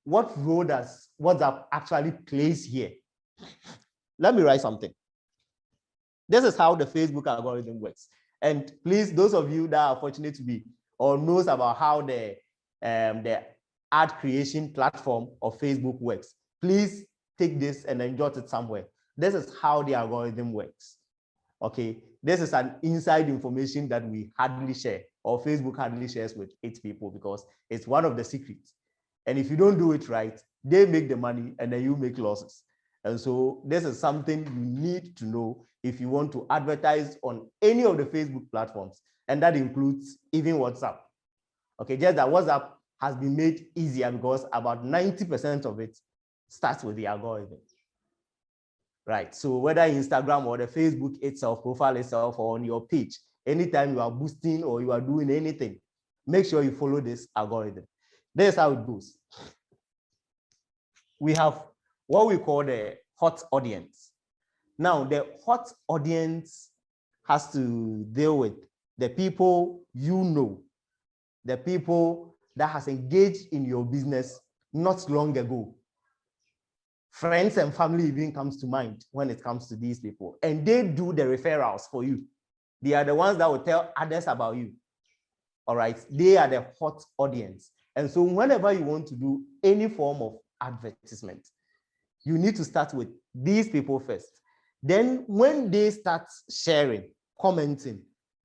what role does WhatsApp actually plays here? Let me write something. This is how the Facebook algorithm works. And please, those of you that are fortunate to be or knows about how the ad creation platform of Facebook works, please take this and then jot it somewhere. This is how the algorithm works. Okay, this is an inside information that we hardly share, or Facebook hardly shares with its people, because it's one of the secrets. And if you don't do it right, they make the money and then you make losses. And so this is something you need to know if you want to advertise on any of the Facebook platforms, and that includes even WhatsApp. Okay, just that WhatsApp has been made easier because about 90% of it starts with the algorithm. Right, so whether Instagram or the Facebook itself, profile itself, or on your page, anytime you are boosting or you are doing anything, make sure you follow this algorithm. This is how it goes. We have what we call the hot audience. Now, the hot audience has to deal with the people you know, the people that has engaged in your business not long ago. Friends and family even comes to mind when it comes to these people, and they do the referrals for you. They are the ones that will tell others about you. All right, they are the hot audience. And so whenever you want to do any form of advertisement, you need to start with these people first. Then when they start sharing, commenting,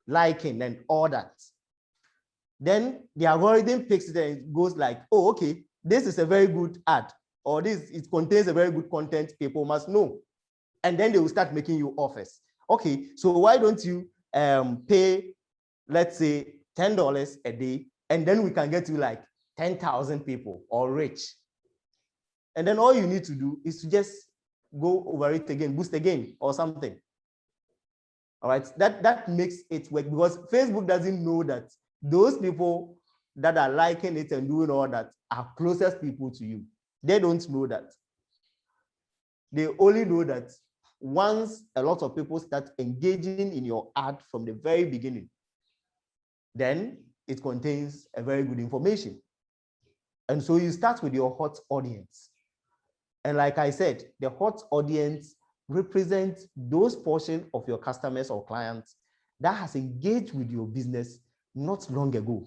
liking, and all that, then the algorithm picks it and goes like, oh, okay, this is a very good ad, or it contains a very good content people must know. And then they will start making you offers. Okay, so why don't you pay, let's say, $10 a day, and then we can get you like 10,000 people or rich. And then all you need to do is to just go over it again, boost again or something. All right, that makes it work, because Facebook doesn't know that those people that are liking it and doing all that are closest people to you. They don't know that. They only know that once a lot of people start engaging in your ad from the very beginning, then it contains a very good information. And so you start with your hot audience. And like I said, the hot audience represents those portions of your customers or clients that has engaged with your business not long ago.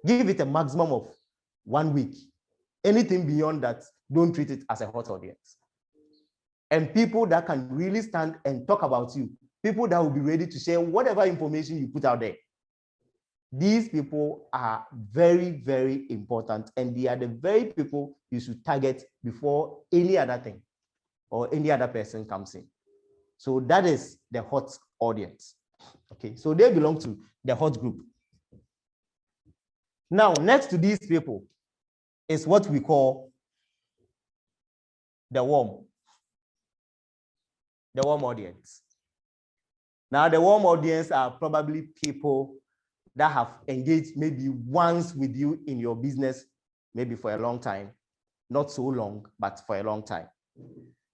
Give it a maximum of 1 week. Anything beyond that, don't treat it as a hot audience. And people that can really stand and talk about you, people that will be ready to share whatever information you put out there. These people are very, very important, and they are the very people you should target before any other thing or any other person comes in. So that is the hot audience. Okay, so they belong to the hot group. Now, next to these people is what we call the warm audience. Now, the warm audience are probably people that have engaged maybe once with you in your business, maybe for a long time, not so long, but for a long time.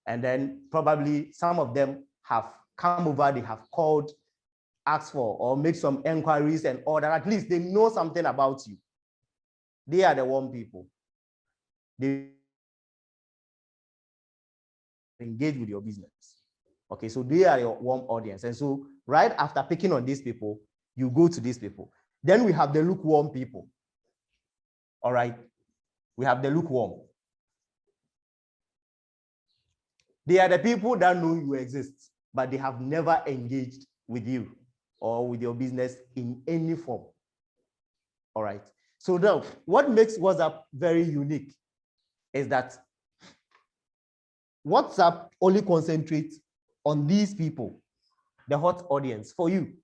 And then probably some of them have come over, they have called, asked for, or made some inquiries and all that. At least they know something about you. They are the warm people. They engage with your business. Okay, so they are your warm audience. And so right after picking on these people, you go to these people. Then we have the lukewarm people. All right, we have the lukewarm. They are the people that know you exist, but they have never engaged with you or with your business in any form. All right, so now what makes WhatsApp very unique is that WhatsApp only concentrates on these people, the hot audience for you.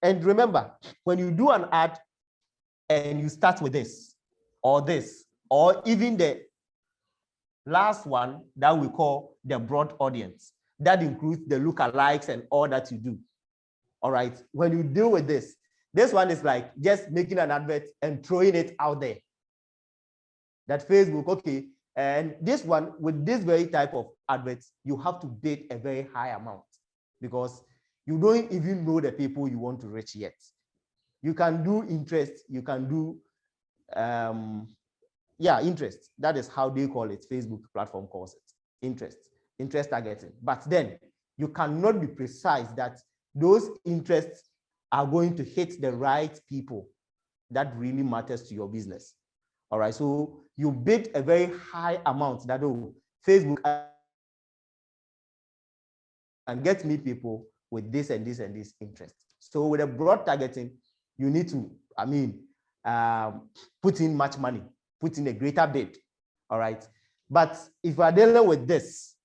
And remember, when you do an ad and you start with this, or even the last one that we call the broad audience, that includes the lookalikes and all that you do. All right, when you deal with this one is like just making an advert and throwing it out there. That Facebook, okay, and this one, with this very type of adverts, you have to bid a very high amount because you don't even know the people you want to reach yet. You can do interest, you can do Yeah, interest. That is how they call it. Facebook platform calls it interest targeting. But then you cannot be precise that those interests are going to hit the right people that really matters to your business. All right, so you bid a very high amount that, oh, Facebook and get me people with this and this and this interest. So with a broad targeting, you need to, put in much money, put in a greater bid. All right. But if you are dealing with this,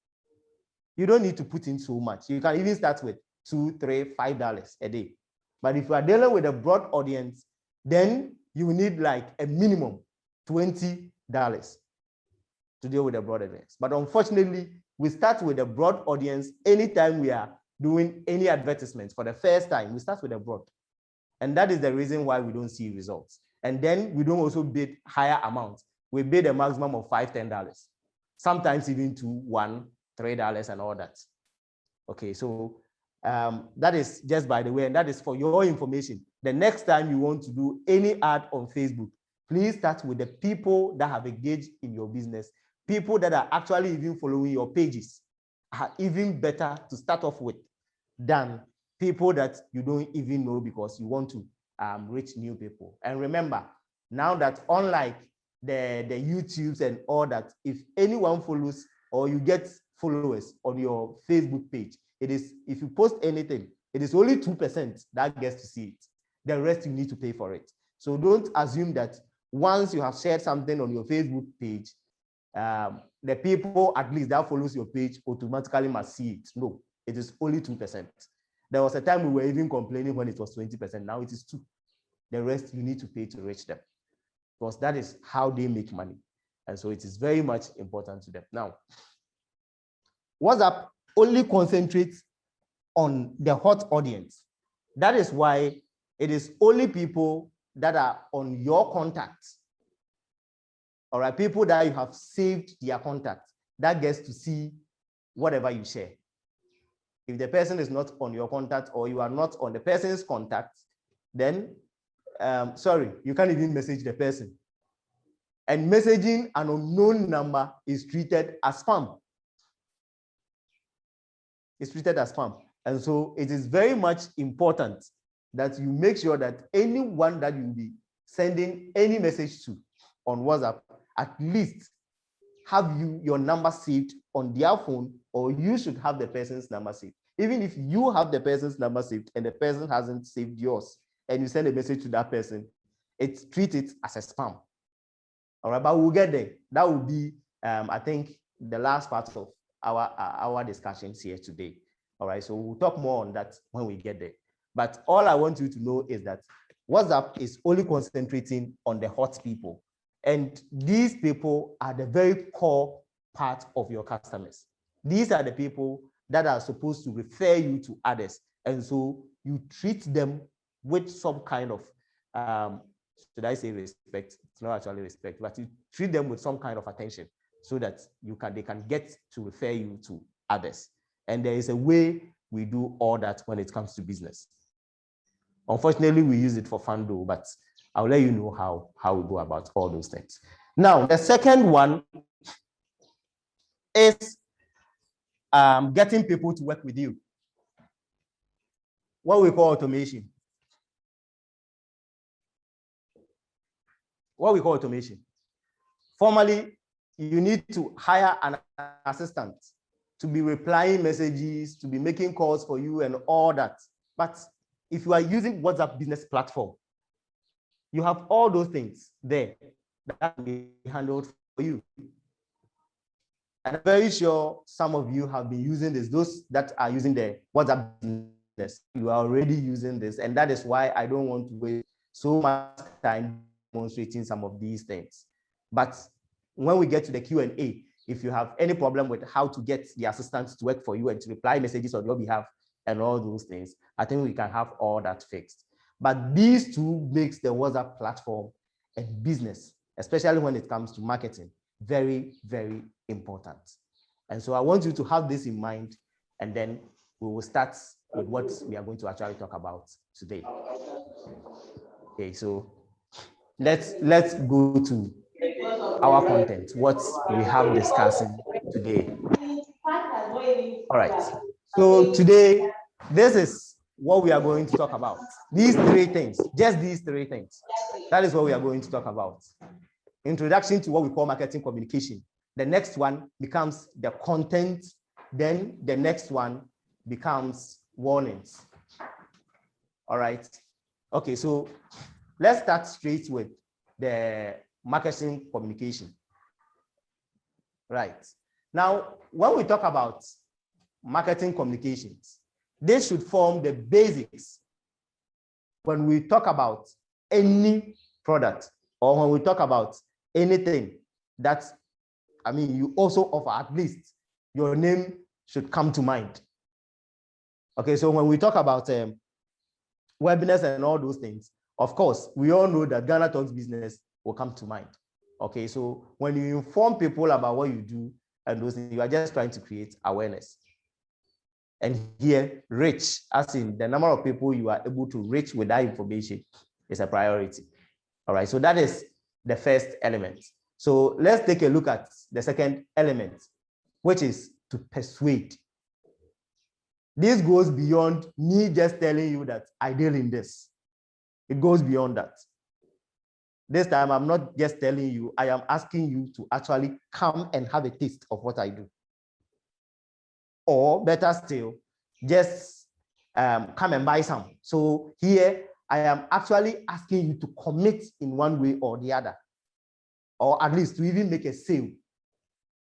you don't need to put in so much. You can even start with $2, $3, $5 a day. But if you are dealing with a broad audience, then you need like a minimum $20 to deal with a broad audience. But unfortunately, we start with a broad audience anytime we are doing any advertisements for the first time. We start with a broad. And that is the reason why we don't see results. And then we don't also bid higher amounts. We bid a maximum of $5, $10, sometimes even $2, $1, $3 and all that. Okay, so that is just by the way, and that is for your information. The next time you want to do any ad on Facebook, please start with the people that have engaged in your business. People that are actually even following your pages are even better to start off with than people that you don't even know because you want to reach new people. And remember, now that unlike the YouTubes and all that, if anyone follows or you get followers on your Facebook page, it is, if you post anything, it is only 2% that gets to see it. The rest you need to pay for it. So don't assume that once you have shared something on your Facebook page, the people at least that follows your page automatically must see it. No, it is only 2%. There was a time we were even complaining when it was 20%. Now it is 2%. The rest you need to pay to reach them, because that is how they make money. And so it is very much important to them. Now, WhatsApp only concentrates on the hot audience. That is why it is only people that are on your contacts, all right, people that you have saved their contacts, that gets to see whatever you share. If the person is not on your contact or you are not on the person's contact, then sorry, you can't even message the person. And messaging an unknown number is treated as spam. It's treated as spam. And so it is very much important that you make sure that anyone that you'll be sending any message to on WhatsApp, at least have your number saved on their phone, or you should have the person's number saved. Even if you have the person's number saved and the person hasn't saved yours, and you send a message to that person, treat it as a spam. All right, but we'll get there. That will be, I think, the last part of our discussions here today. All right, so we'll talk more on that when we get there. But all I want you to know is that WhatsApp is only concentrating on the hot people. And these people are the very core part of your customers. These are the people that are supposed to refer you to others. And so you treat them with some kind of, should I say respect? It's not actually respect, but you treat them with some kind of attention so that they can get to refer you to others. And there is a way we do all that when it comes to business. Unfortunately, we use it for fun though, but I'll let you know how we go about all those things. Now, the second one is getting people to work with you. What we call automation. What we call automation. Formally, you need to hire an assistant to be replying messages, to be making calls for you and all that. But if you are using WhatsApp Business Platform, you have all those things there that will be handled for you. And I'm very sure some of you have been using this. Those that are using the WhatsApp Business, you are already using this. And that is why I don't want to waste so much time demonstrating some of these things. But when we get to the Q&A, if you have any problem with how to get the assistants to work for you and to reply messages on your behalf and all those things, I think we can have all that fixed. But these two makes the WhatsApp platform and business, especially when it comes to marketing, very, very important. And so I want you to have this in mind, and then we will start with what we are going to actually talk about today. Okay, so let's go to our content, what we have discussing today. All right. So today, this is what we are going to talk about. These three things, just these three things. That is what we are going to talk about. Introduction to what we call marketing communication. The next one becomes the content. Then the next one becomes warnings. All right. Okay, so let's start straight with the marketing communication. Right. Now, when we talk about marketing communications, they should form the basics when we talk about any product or when we talk about anything that, I mean, you also offer, at least your name should come to mind. Okay, so when we talk about webinars and all those things, of course, we all know that Ghana Talks Business will come to mind. Okay, so when you inform people about what you do and those things, you are just trying to create awareness. And here, reach, as in the number of people you are able to reach with that information, is a priority. All right, so that is the first element. So let's take a look at the second element, which is to persuade. This goes beyond me just telling you that I deal in this. It goes beyond that. This time, I'm not just telling you, I am asking you to actually come and have a taste of what I do. Or better still, just come and buy some. So here, I am actually asking you to commit in one way or the other, or at least to even make a sale.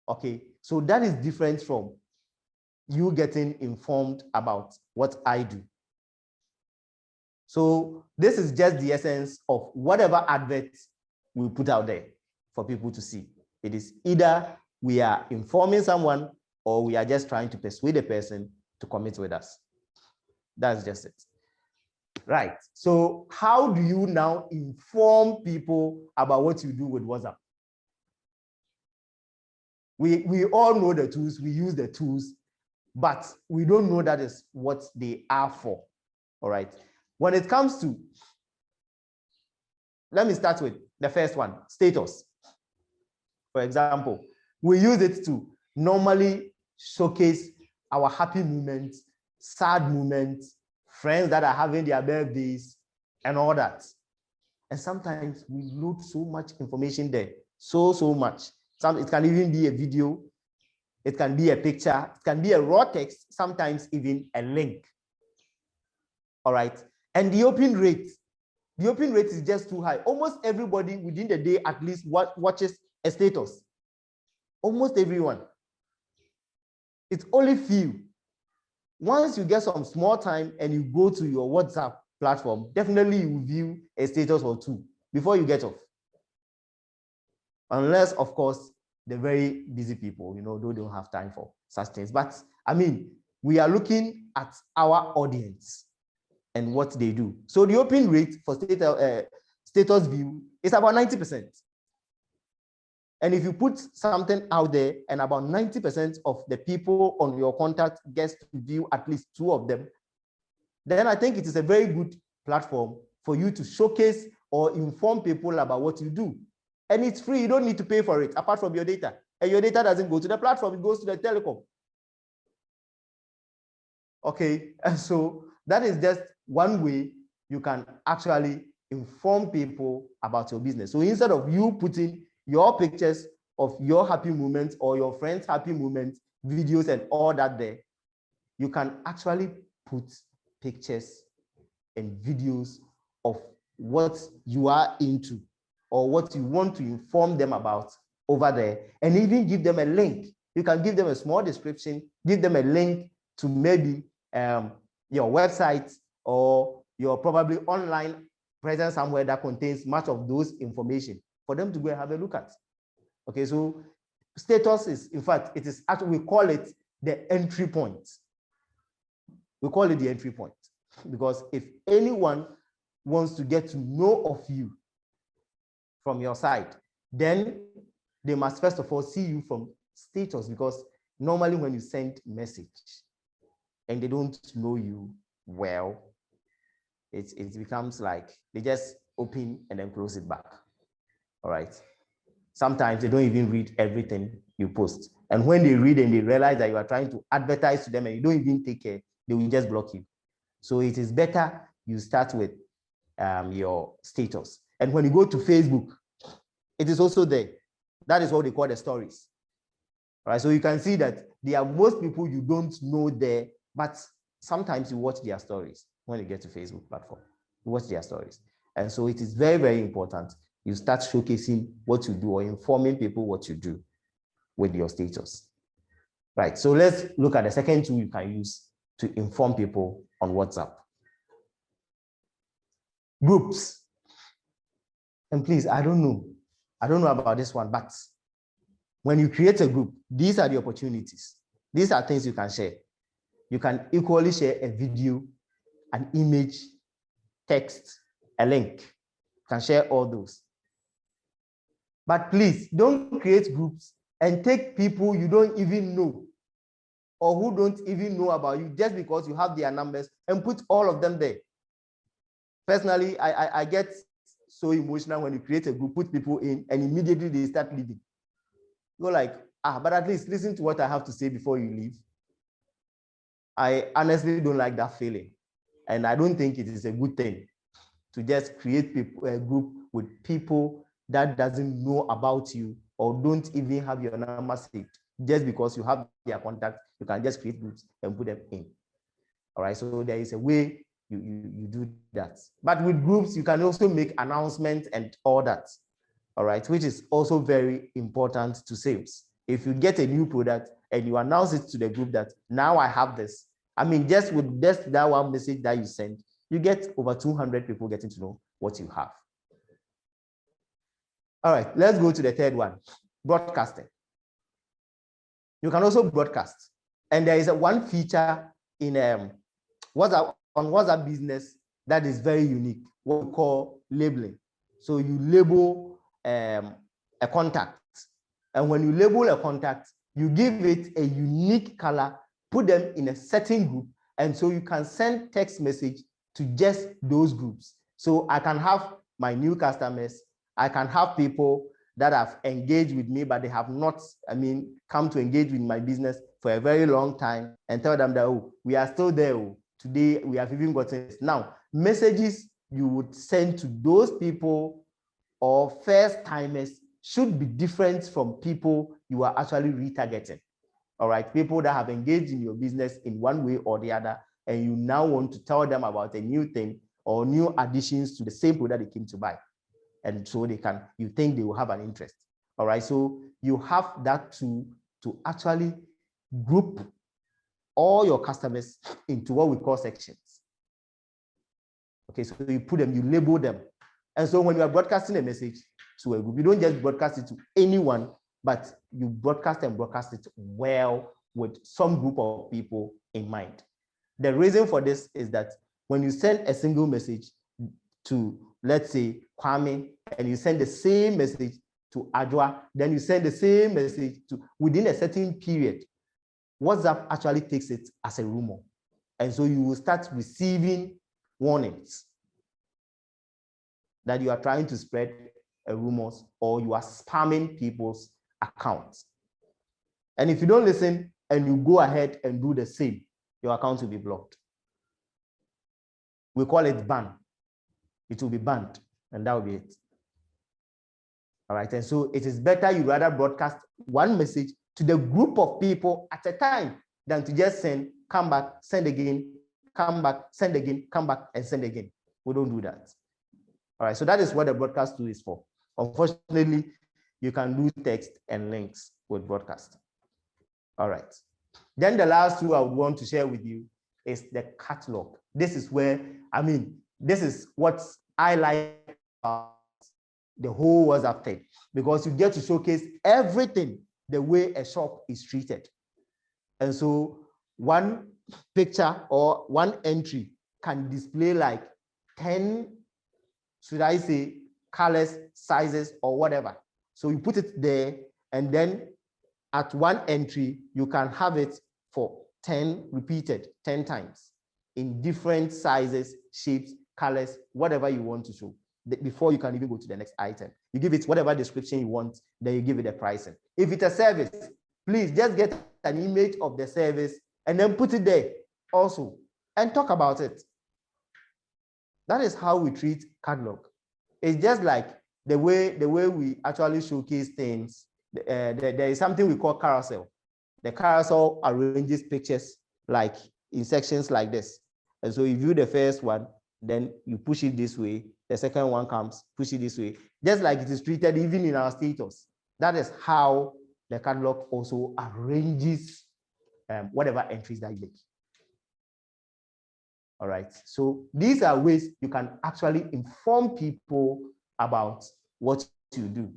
Okay, so that is different from you getting informed about what I do. So this is just the essence of whatever adverts we put out there for people to see. It is either we are informing someone or we are just trying to persuade a person to commit with us. That's just it. Right. So how do you now inform people about what you do with WhatsApp? We all know the tools, we use the tools, but we don't know that is what they are for. All right. When it comes to, let me start with the first one, status. For example, we use it to normally showcase our happy moments, sad moments, friends that are having their birthdays, and all that. And sometimes we load so much information there, so much. It can even be a video, it can be a picture, it can be a raw text, sometimes even a link. All right. And the open rate is just too high. Almost everybody within the day at least watches a status. Almost everyone. It's only few. Once you get some small time and you go to your WhatsApp platform, definitely you will view a status or two before you get off. Unless, of course, the very busy people, they don't have time for such things. But I mean, we are looking at our audience and what they do. So the open rate for status view is about 90%. And if you put something out there and about 90% of the people on your contact gets to view at least two of them, then I think it is a very good platform for you to showcase or inform people about what you do. And it's free, you don't need to pay for it apart from your data. And your data doesn't go to the platform, it goes to the telecom. Okay, and so that is just one way you can actually inform people about your business. So instead of you putting your pictures of your happy moments or your friends' happy moments, videos and all that there, you can actually put pictures and videos of what you are into or what you want to inform them about over there, and even give them a link. You can give them a small description, give them a link to maybe your website or your probably online presence somewhere that contains much of those information for them to go and have a look at. Okay, so status is, in fact, it is actually, we call it the entry point. We call it the entry point because if anyone wants to get to know of you from your side, then they must first of all see you from status, because normally when you send message and they don't know you well, it becomes like they just open and then close it back. All right. sometimes they don't even read everything you post. And when they read and they realize that you are trying to advertise to them and you don't even take care, they will just block you. So it is better you start with your status. And when you go to Facebook, it is also there. That is what they call the stories. All right, so you can see that there are most people you don't know there, but sometimes you watch their stories when you get to Facebook platform. You watch their stories. And so it is very, very important you start showcasing what you do or informing people what you do with your status. Right, so let's look at the second tool you can use to inform people on WhatsApp. Groups. And please, I don't know about this one, but when you create a group, these are the opportunities. These are things you can share. You can equally share a video, an image, text, a link. You can share all those. But please don't create groups and take people you don't even know or who don't even know about you just because you have their numbers and put all of them there. Personally, I get so emotional when you create a group, put people in, and immediately they start leaving. You're like, but at least listen to what I have to say before you leave. I honestly don't like that feeling. And I don't think it is a good thing to just create people, a group with people that doesn't know about you or don't even have your number saved. Just because you have their contact, you can just create groups and put them in. All right, so there is a way you do that. But with groups, you can also make announcements and all that. All right, which is also very important to sales. If you get a new product and you announce it to the group that now I have this, I mean, just with just that one message that you send, you get over 200 people getting to know what you have. All right, let's go to the third one, broadcasting. You can also broadcast. And there is one feature in WhatsApp Business that is very unique, what we call labeling. So you label a contact. And when you label a contact, you give it a unique color, put them in a certain group, and so you can send text message to just those groups. So I can have my new customers, I can have people that have engaged with me, but they have not, come to engage with my business for a very long time, and tell them that, oh, we are still there. Oh, today we have even gotten this. Now, messages you would send to those people or first timers should be different from people you are actually retargeting. All right, people that have engaged in your business in one way or the other, and you now want to tell them about a new thing or new additions to the same product they came to buy. And so you think they will have an interest. All right, so you have that tool to actually group all your customers into what we call sections. Okay, so you put them, you label them. And so when you are broadcasting a message to a group, you don't just broadcast it to anyone, but you broadcast it well with some group of people in mind. The reason for this is that when you send a single message to, let's say, Kwame, and you send the same message to Adwa, then you send the same message to, within a certain period, WhatsApp actually takes it as a rumor. And so you will start receiving warnings that you are trying to spread rumors or you are spamming people's accounts. And if you don't listen and you go ahead and do the same, your account will be blocked. We call it ban. It will be banned, and that will be it. All right, and so it is better you rather broadcast one message to the group of people at a time than to just send, come back, send again, come back, send again, come back, and send again. We don't do that. All right, so that is what the broadcast tool is for. Unfortunately, you can do text and links with broadcast. All right. Then the last tool I would want to share with you is the catalog. This is where, this is what I like about the whole WhatsApp thing, because you get to showcase everything the way a shop is treated. And so one picture or one entry can display like 10, should I say, colors, sizes, or whatever. So you put it there, and then at one entry, you can have it for 10 repeated 10 times in different sizes, shapes, colors, whatever you want to show. before you can even go to the next item. You give it whatever description you want, then you give it the pricing. If it's a service, please just get an image of the service and then put it there also and talk about it. That is how we treat catalog. It's just like the way we actually showcase things. There is something we call carousel. The carousel arranges pictures like in sections like this. And so you view the first one, then you push it this way. The second one comes, push it this way. Just like it is treated even in our status. That is how the catalog also arranges whatever entries that you make. All right. So these are ways you can actually inform people about what you do.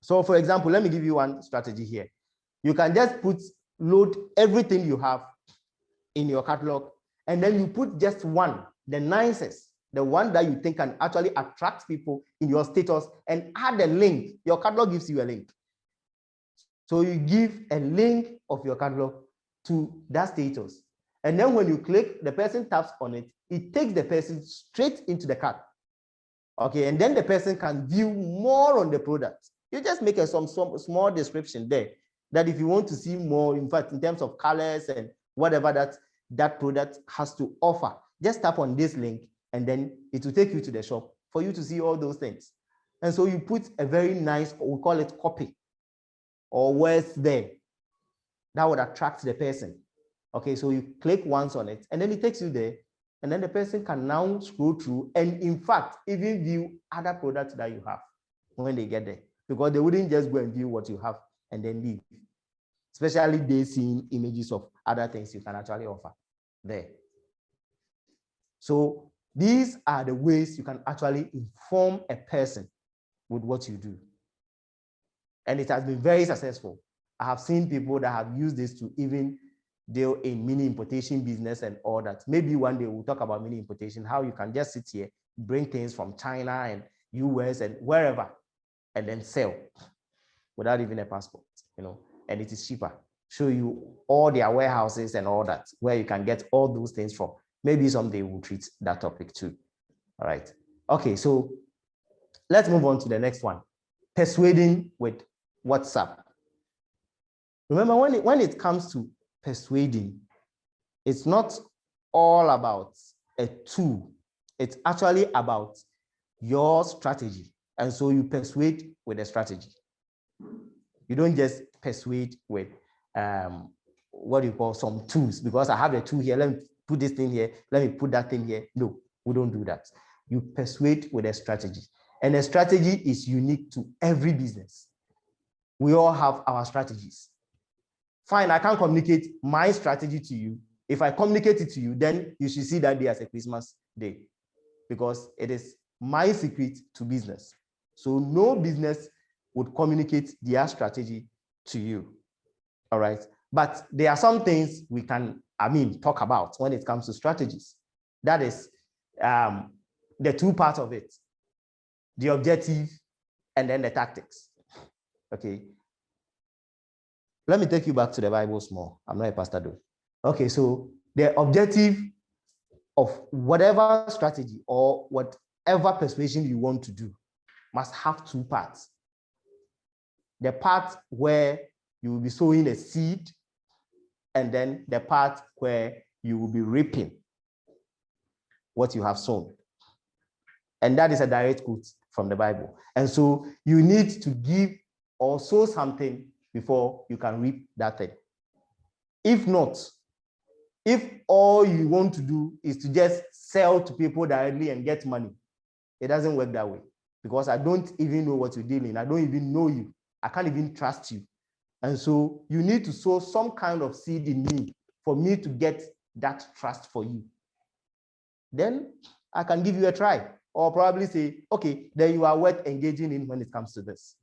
So for example, let me give you one strategy here. You can just load everything you have in your catalog, and then you put just one, the nicest, the one that you think can actually attract people in your status, and add a link. Your catalog gives you a link. So you give a link of your catalog to that status. And then when you click, the person taps on it, it takes the person straight into the cart. Okay, and then the person can view more on the product. You just make some small description there that if you want to see more, in fact, in terms of colors and whatever that product has to offer, just tap on this link and then it will take you to the shop for you to see all those things. And so you put a very nice, we call it copy or words there that would attract the person. Okay, so you click once on it and then it takes you there, and then the person can now scroll through and in fact even view other products that you have when they get there, because they wouldn't just go and view what you have and then leave, especially they seeing images of other things you can actually offer there. So these are the ways you can actually inform a person with what you do, and it has been very successful. I have seen people that have used this to even deal in mini importation business and all that. Maybe one day we'll talk about mini importation, how you can just sit here, bring things from China and US and wherever, and then sell without even a passport, and it is cheaper. Show you all their warehouses and all that, where you can get all those things from. Maybe someday we'll treat that topic too. All right. Okay, so let's move on to the next one. Persuading with WhatsApp. Remember, when it comes to persuading, it's not all about a tool. It's actually about your strategy. And so you persuade with a strategy. You don't just persuade with what do you call some tools, because I have a tool here, let me put this thing here, let me put that thing here. No, we don't do that. You persuade with a strategy. And a strategy is unique to every business. We all have our strategies. Fine, I can't communicate my strategy to you. If I communicate it to you, then you should see that day as a Christmas day, because it is my secret to business. So no business would communicate their strategy to you. All right. But there are some things we can, talk about when it comes to strategies. That is the two parts of it, the objective and then the tactics. Okay. Let me take you back to the Bible small. I'm not a pastor though. Okay, so the objective of whatever strategy or whatever persuasion you want to do must have two parts. The part where you will be sowing a seed, and then the part where you will be reaping what you have sown. And that is a direct quote from the Bible. And so you need to give or sow something before you can reap that thing. If not, if all you want to do is to just sell to people directly and get money, it doesn't work that way, because I don't even know what you're dealing. I don't even know you. I can't even trust you. And so you need to sow some kind of seed in me for me to get that trust for you. Then I can give you a try, or probably say, okay, then you are worth engaging in when it comes to this.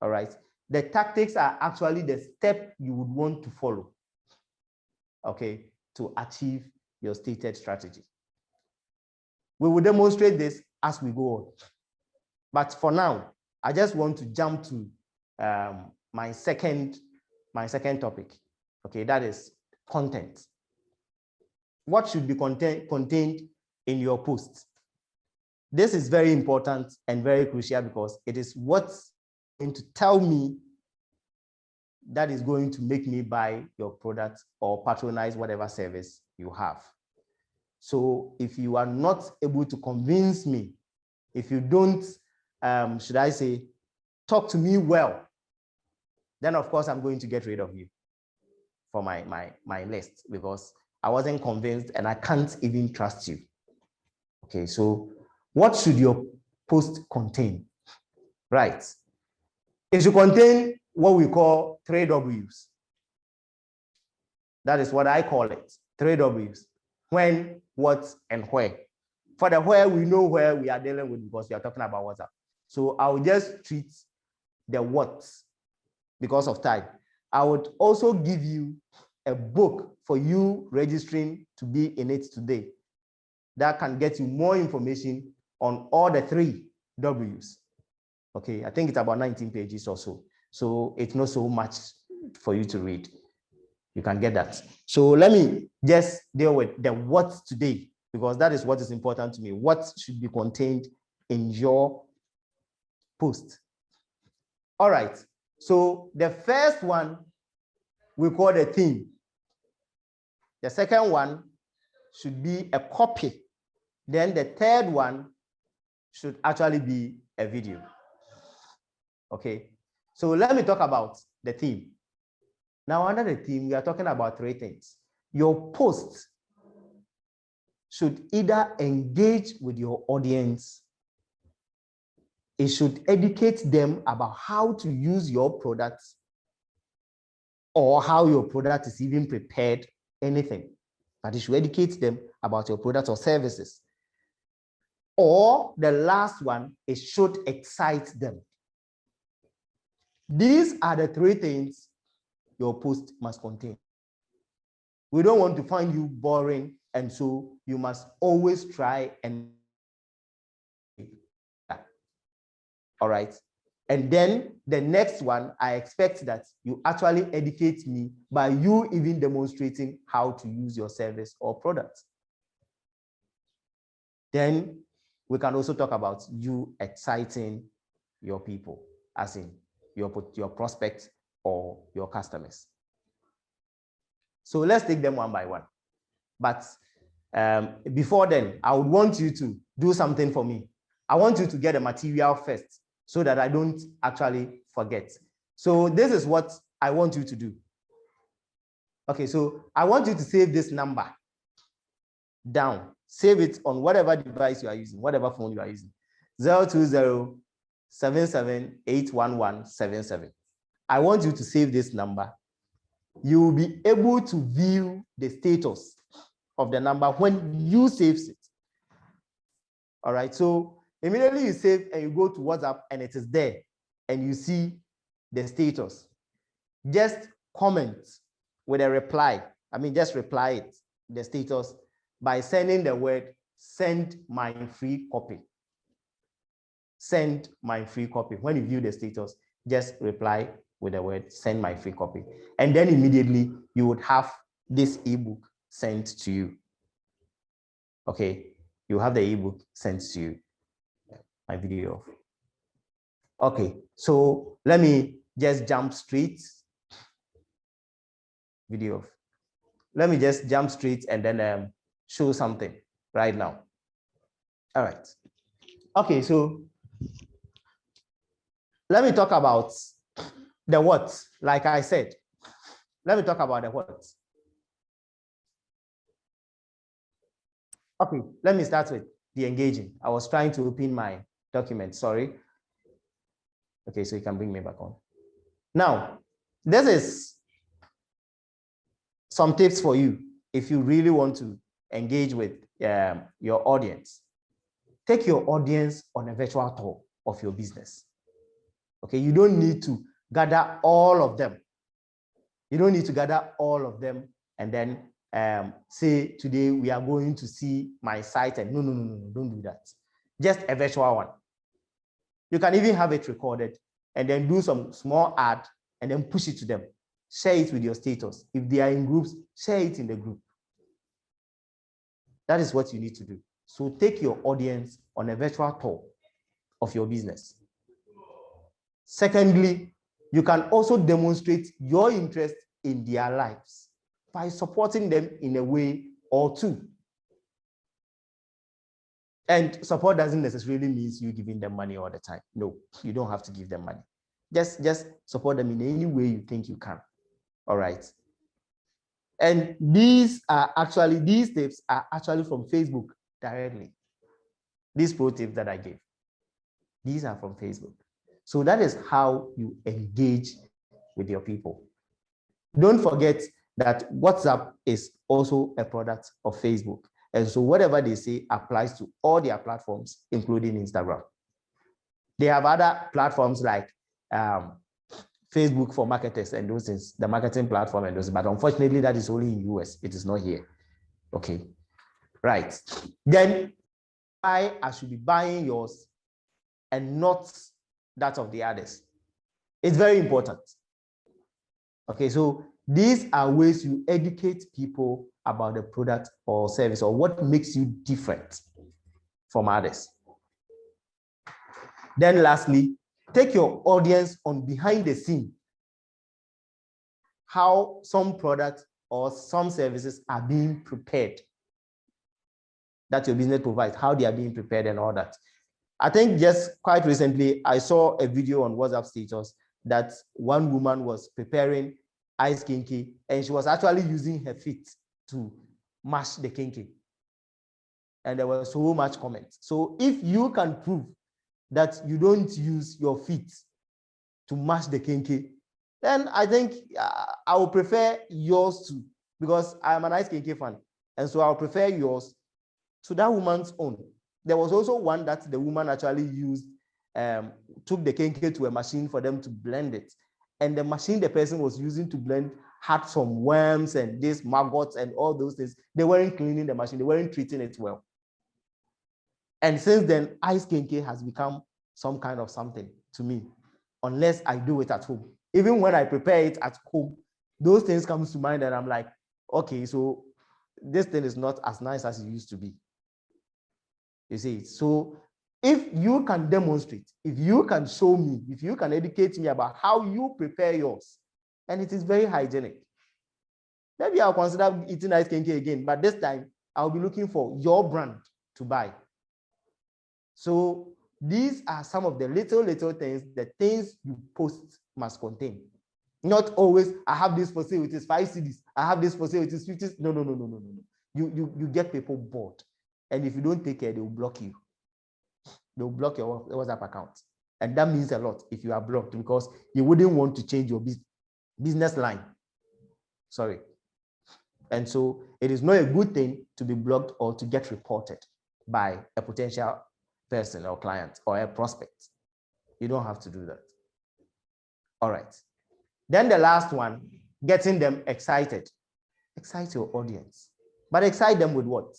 All right. The tactics are actually the step you would want to follow, okay, to achieve your stated strategy. We will demonstrate this as we go on. But for now, I just want to jump to my second topic, okay, that is content. What should be contained in your posts? This is very important and very crucial because it is what's going to tell me that is going to make me buy your product or patronize whatever service you have. So if you are not able to convince me, if you don't, should I say, talk to me well, then of course I'm going to get rid of you for my list because I wasn't convinced and I can't even trust you. Okay, so what should your post contain? Right. It should contain what we call 3 W's. That is what I call it, 3 W's. When, what, and where. For the where, we know where we are dealing with because we are talking about WhatsApp. So I'll just treat the what because of time. I would also give you a book for you registering to be in it today that can get you more information on all the 3 W's. Okay, I think it's about 19 pages or so. So it's not so much for you to read. You can get that. So let me just deal with the what today, because that is what is important to me. What should be contained in your post? All right. So the first one we call the theme. The second one should be a copy. Then the third one should actually be a video. Okay. So let me talk about the theme. Now, under the theme, we are talking about 3 things. Your post should either engage with your audience, it should educate them about how to use your products or how your product is even prepared, anything. But it should educate them about your products or services. Or the last one, it should excite them. These are the 3 things your post must contain. We don't want to find you boring, and so you must always try and all right. And then the next one, I expect that you actually educate me by you even demonstrating how to use your service or product. Then we can also talk about you exciting your people, as in your prospects or your customers. So let's take them one by one. But before then, I would want you to do something for me. I want you to get a material first so that I don't actually forget. So this is what I want you to do. Okay, so I want you to save this number down. Save it on whatever device you are using, whatever phone you are using. 020-7781177. I want you to save this number. You will be able to view the status of the number when you save it. All right, so immediately you save and you go to WhatsApp and it is there and you see the status. Just comment with a reply. I mean, just reply it, the status, by sending the word, send my free copy. Send my free copy. When you view the status, just reply with the word, send my free copy. And then immediately you would have this ebook sent to you. Okay, you have the ebook sent to you. My video. Okay, so let me just jump straight. Video. Let me just jump straight and then show something right now. All right. Okay, so let me talk about the what. Like I said, let me talk about the what. Okay, let me start with the engaging. I was trying to open my document, sorry. Okay, so you can bring me back on. Now, this is some tips for you if you really want to engage with your audience. Take your audience on a virtual tour of your business. Okay, you don't need to gather all of them. You don't need to gather all of them and then say, today we are going to see my site, and no, don't do that. Just a virtual one. You can even have it recorded and then do some small ad and then push it to them. Share it with your status. If they are in groups, share it in the group. That is what you need to do. So take your audience on a virtual tour of your business. Secondly, you can also demonstrate your interest in their lives by supporting them in a way or two. And support doesn't necessarily mean you giving them money all the time. No, you don't have to give them money. Just support them in any way you think you can. All right. And these tips are actually from Facebook directly. These pro tips that I gave, these are from Facebook. So that is how you engage with your people. Don't forget that WhatsApp is also a product of Facebook. And so whatever they say applies to all their platforms, including Instagram. They have other platforms like Facebook for marketers and those things, the marketing platform and those, but unfortunately that is only in US. It is not here. Okay, right. Then I should be buying yours and not that of the others. It's very important. Okay, so these are ways you educate people about the product or service or what makes you different from others. Then lastly, take your audience on behind the scene, how some products or some services are being prepared that your business provides, how they are being prepared and all that. I think just quite recently, I saw a video on WhatsApp status that one woman was preparing ice kinky and she was actually using her feet to mash the kinky. And there was so much comment. So if you can prove that you don't use your feet to mash the kinky, then I think I would prefer yours too, because I'm an ice kinky fan. And so I'll prefer yours to that woman's own. There was also one that the woman actually used, took the kinky to a machine for them to blend it. And the machine the person was using to blend had some worms and these maggots and all those things. They weren't cleaning the machine. They weren't treating it well. And since then, ice kinky has become some kind of something to me, unless I do it at home. Even when I prepare it at home, those things come to mind and I'm like, okay, so this thing is not as nice as it used to be. You see, so if you can demonstrate, if you can show me, if you can educate me about how you prepare yours, and it is very hygienic, maybe I'll consider eating ice kinky again, but this time I'll be looking for your brand to buy. So these are some of the little things, the things you post must contain. Not always, I have this for sale, it is 5 CDs. I have this for sale, it is 50. No. You get people bored. And if you don't take care, they will block you. They will block your WhatsApp account. And that means a lot if you are blocked, because you wouldn't want to change your business line. Sorry. And so it is not a good thing to be blocked or to get reported by a potential person or client or a prospect. You don't have to do that. All right. Then the last one, getting them excited. Excite your audience. But excite them with what?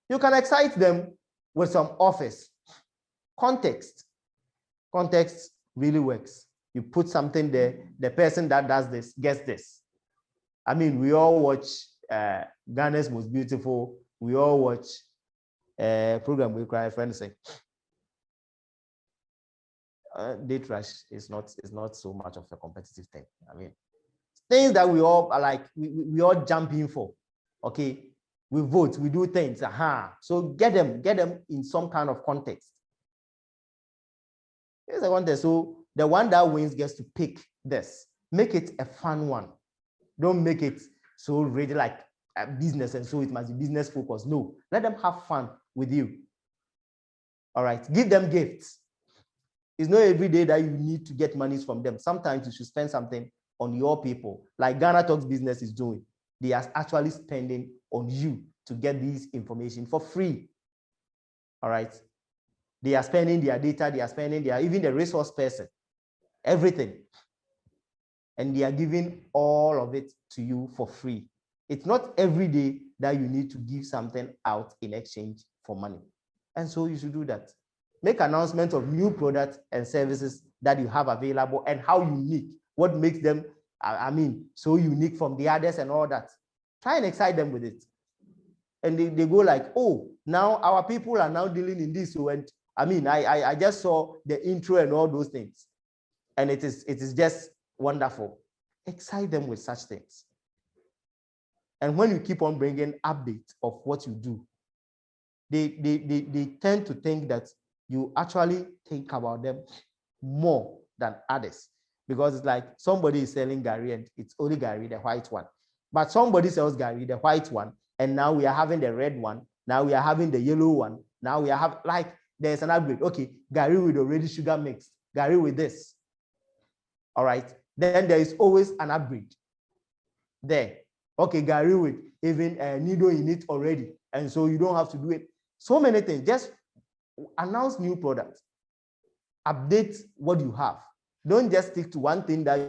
You can excite them with some offers. Context. Context really works. You put something there, the person that does this gets this. I mean, we all watch Ghana's Most Beautiful. We all watch a program we cry friends say. Date rush is not so much of a competitive thing. I mean, things that we all are like, we all jump in for. Okay, we vote, we do things. So get them in some kind of context. Here's a contest. So the one that wins gets to pick this. Make it a fun one. Don't make it so really like a business and so it must be business focused. No, let them have fun with you. All right, give them gifts. It's not every day that you need to get monies from them. Sometimes you should spend something on your people, like Ghana Talks Business is doing. They are actually spending on you to get this information for free. All right. They are spending their data, they are spending even the resource person, everything. And they are giving all of it to you for free. It's not every day that you need to give something out in exchange for money. And so you should do that. Make announcements of new products and services that you have available and how unique, what makes them, so unique from the others and all that. Try and excite them with it. And they go like, oh, Now our people are now dealing in this. So, and I mean, I just saw the intro and all those things, and it is just wonderful. Excite them with such things. And when you keep on bringing updates of what you do, they tend to think that you actually think about them more than others, because it's like somebody is selling Gary and it's only Gary, the white one, but somebody sells Gary, the white one, and now we are having the red one, now we are having the yellow one, now we are like there's an upgrade. Okay, Gary with already sugar mixed, Gary with this. All right, then there is always an upgrade there. Okay, Gary with even a needle in it already, and so you don't have to do it. So many things. Just announce new products, update what you have. Don't just stick to one thing that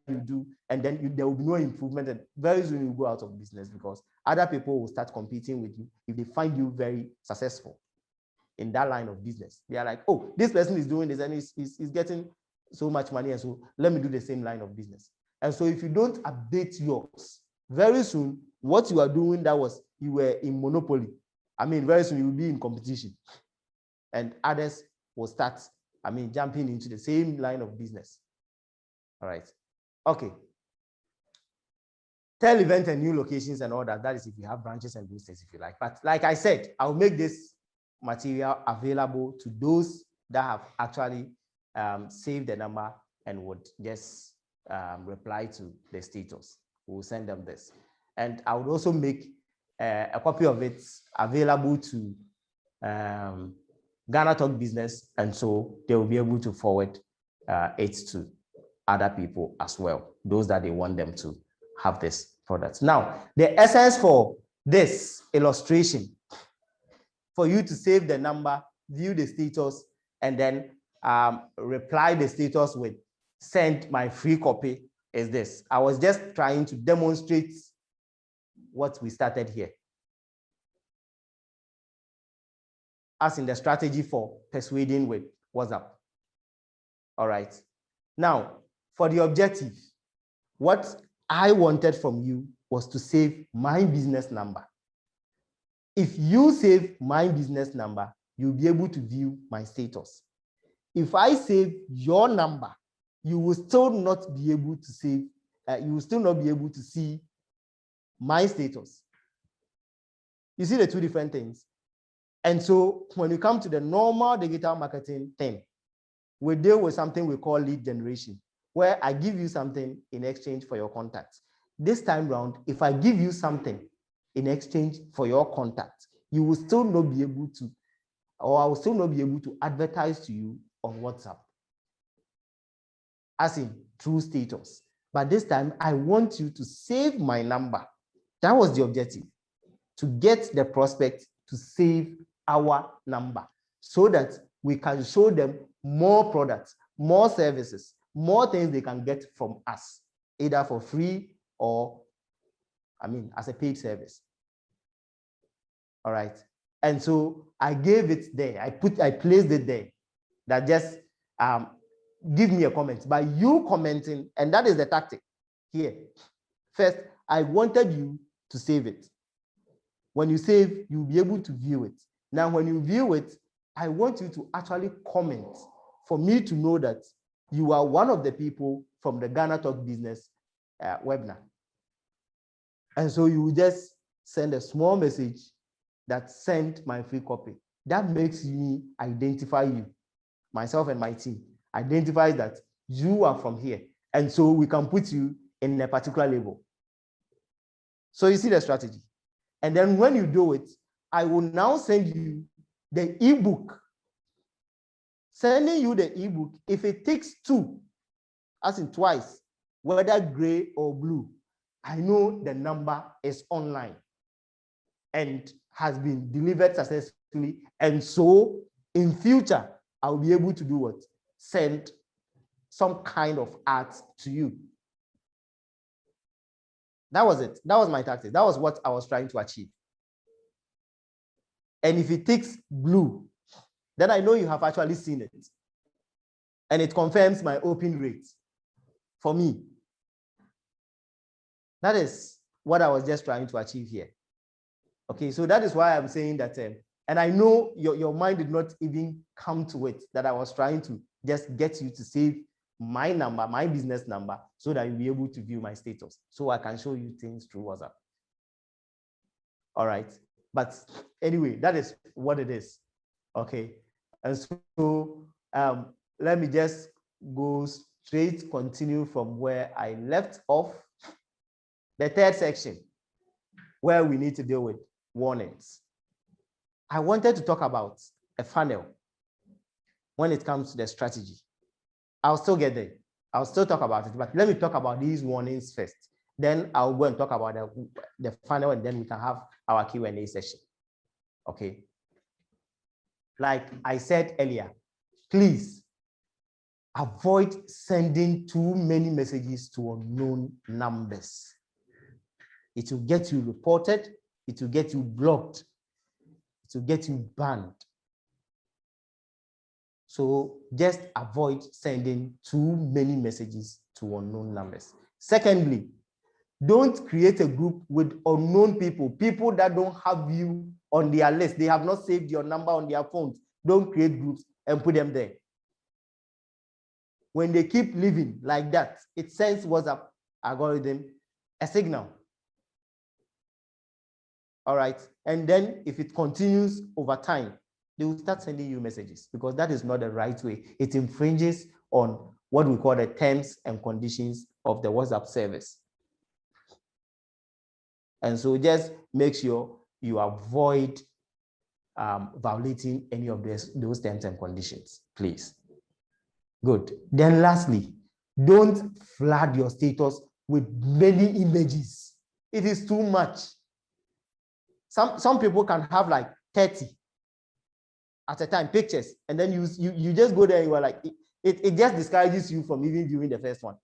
you do and then there will be no improvement, and very soon you go out of business because other people will start competing with you if they find you very successful in that line of business. They are like, oh, this person is doing this and he's getting so much money, and so let me do the same line of business. And so if you don't update yours, very soon what you are doing that was you were in monopoly. I mean, very soon you will be in competition, and others will start, I mean, jumping into the same line of business. All right. Okay. Tell event and new locations and all that. That is if you have branches and those things, if you like. But like I said, I'll make this material available to those that have actually saved the number and would just reply to the status. We'll send them this. And I would also make a copy of it available to Ghana Talk Business, and so they will be able to forward it to other people as well, those that they want them to have this product. Now, the essence for this illustration, for you to save the number, view the status, and then reply the status with send my free copy is this. I was just trying to demonstrate what we started here, as in the strategy for persuading with WhatsApp. All right. Now, for the objective, what I wanted from you was to save my business number. If you save my business number, you'll be able to view my status. If I save your number, you will still not be able to save, you will still not be able to see my status. You see the two different things. And so when you come to the normal digital marketing thing, we deal with something we call lead generation, where I give you something in exchange for your contacts. This time round, if I give you something in exchange for your contact, you will still not be able to, or I will still not be able to advertise to you on WhatsApp, as in through status. But this time, I want you to save my number. That was the objective, to get the prospect to save our number so that we can show them more products, more services, more things they can get from us, either for free or, I mean, as a paid service. All right. And so I gave it there. I placed it there. That just give me a comment. By you commenting, and that is the tactic here. First, I wanted you to save it. When you save, you'll be able to view it. Now, when you view it, I want you to actually comment for me to know that you are one of the people from the Ghana Talk Business webinar. And so you will just send a small message that sent my free copy. That makes me identify you, myself and my team, identifies that you are from here. And so we can put you in a particular label. So you see the strategy. And then when you do it, I will now send you the ebook. Sending you the ebook, if it takes two, as in twice, whether gray or blue, I know the number is online and has been delivered successfully. And so in future, I'll be able to do what? Send some kind of art to you. That was it. That was my tactic. That was what I was trying to achieve. And if it takes blue, then I know you have actually seen it. And it confirms my open rate for me. That is what I was just trying to achieve here. Okay, so that is why I'm saying that And I know your mind did not even come to it, that I was trying to just get you to save my number, my business number, so that you'll be able to view my status, so I can show you things through WhatsApp. All right. But anyway, that is what it is. Okay. And so let me just go straight, continue from where I left off. The third section, where we need to deal with warnings. I wanted to talk about a funnel when it comes to the strategy. I'll still get there. I'll still talk about it, but let me talk about these warnings first. Then I'll go and talk about the funnel, and then we can have our Q&A session. Okay. Like I said earlier, please avoid sending too many messages to unknown numbers. It will get you reported. It will get you blocked. It will get you banned. So just avoid sending too many messages to unknown numbers. Secondly, don't create a group with unknown people, people that don't have you on their list. They have not saved your number on their phones. Don't create groups and put them there. When they keep living like that, it sends WhatsApp algorithm a signal. All right. And then if it continues over time, they will start sending you messages, because that is not the right way. It infringes on what we call the terms and conditions of the WhatsApp service. And so just make sure you avoid violating any of those terms and conditions, please. Good. Then lastly, don't flood your status with many images. It is too much. Some people can have like 30 at a time, pictures, and then you just go there and you are like, it just discourages you from even viewing the first one.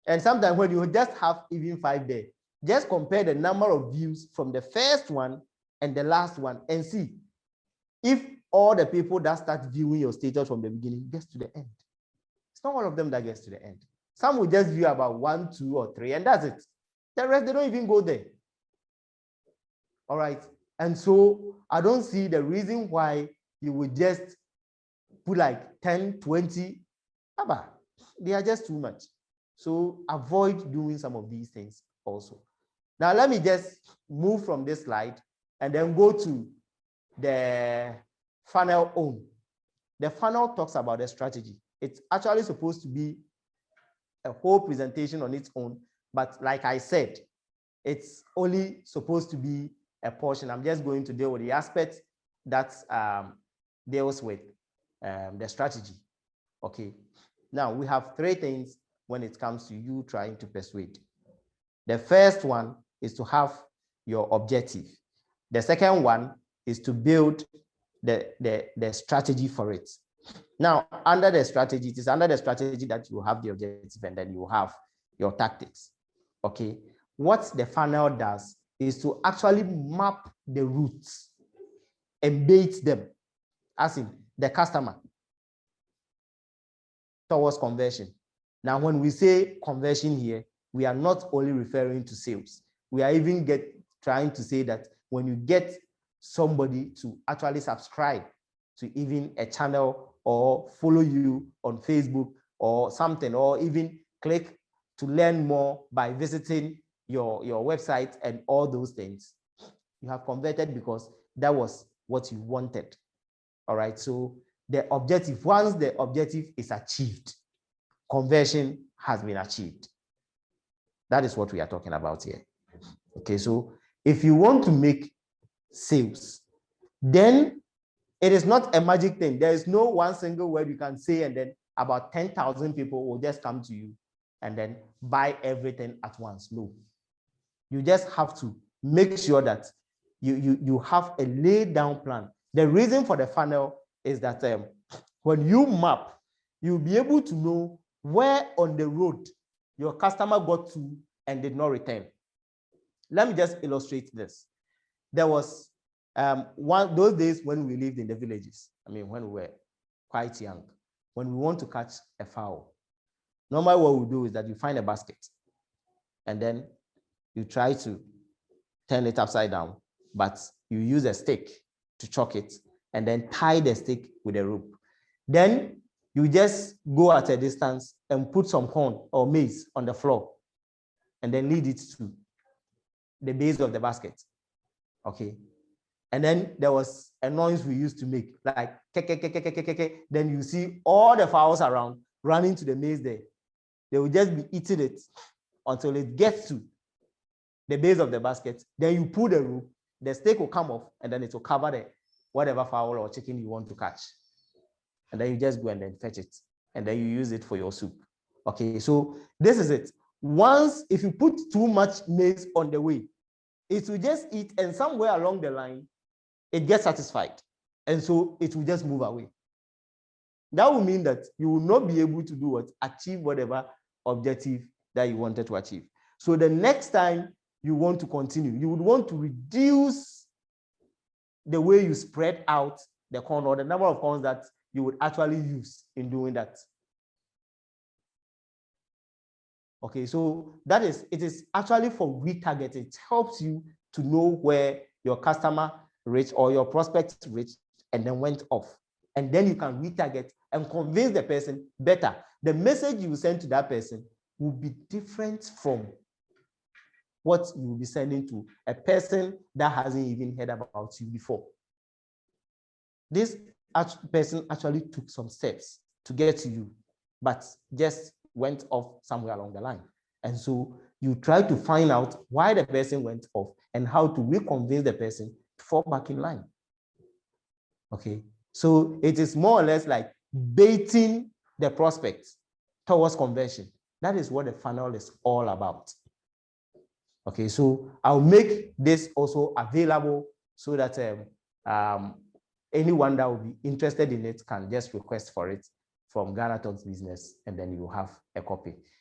And sometimes when you just have even 5 there, just compare the number of views from the first one and the last one and see if all the people that start viewing your status from the beginning gets to the end. It's not all of them that gets to the end. Some will just view about 1, 2, or 3, and that's it. The rest, they don't even go there. All right. And so I don't see the reason why you would just put like 10, 20. They are just too much. So avoid doing some of these things also. Now, let me just move from this slide and then go to the funnel own. The funnel talks about the strategy. It's actually supposed to be a whole presentation on its own, but like I said, it's only supposed to be a portion. I'm just going to deal with the aspects that deals with the strategy. Okay. Now, we have 3 things when it comes to you trying to persuade. The first one is to have your objective. The second one is to build the strategy for it. Now, under the strategy, it is under the strategy that you have the objective, and then you have your tactics. Okay. What the funnel does is to actually map the routes and bait them, as in the customer, towards conversion. Now, when we say conversion here, we are not only referring to sales. We are even trying to say that when you get somebody to actually subscribe to even a channel or follow you on Facebook or something, or even click to learn more by visiting your website and all those things, you have converted because that was what you wanted. All right. So the objective, once the objective is achieved, conversion has been achieved. That is what we are talking about here. Okay. So if you want to make sales, then it is not a magic thing. There is no one single word you can say and then about 10,000 people will just come to you and then buy everything at once. No. You just have to make sure that you have a laid down plan. The reason for the funnel is that when you map, you'll be able to know where on the road your customer got to and did not return. Let me just illustrate this. There was those days when we lived in the villages. I mean, when we were quite young, when we want to catch a fowl, normally what we do is that you find a basket and then you try to turn it upside down. but you use a stick to chalk it and then tie the stick with a rope. Then you just go at a distance and put some corn or maize on the floor and then lead it to the base of the basket. Okay. And then there was a noise we used to make, like ke. Then you see all the fowls around running to the maize there. They will just be eating it until it gets to the base of the basket. Then you pull the rope, the steak will come off, and then it will cover the whatever fowl or chicken you want to catch. And then you just go and then fetch it. And then you use it for your soup. Okay, so this is it. Once, if you put too much maize on the way, it will just eat, and somewhere along the line, it gets satisfied. And so it will just move away. That will mean that you will not be able to do what? Achieve whatever objective that you wanted to achieve. So the next time you want to continue, you would want to reduce the way you spread out the corn or the number of corns that you would actually use in doing that. Okay, so that is, it is actually for retargeting. It helps you to know where your customer reached or your prospect reached and then went off. And then you can retarget and convince the person better. The message you send to that person will be different from what you will be sending to a person that hasn't even heard about you before. This person actually took some steps to get to you, but just went off somewhere along the line. And so you try to find out why the person went off and how to reconvince the person to fall back in line. Okay, so it is more or less like baiting the prospect towards conversion. That is what the funnel is all about. Okay, so I'll make this also available so that anyone that will be interested in it can just request for it from Ghana Talks Business, and then you have a copy.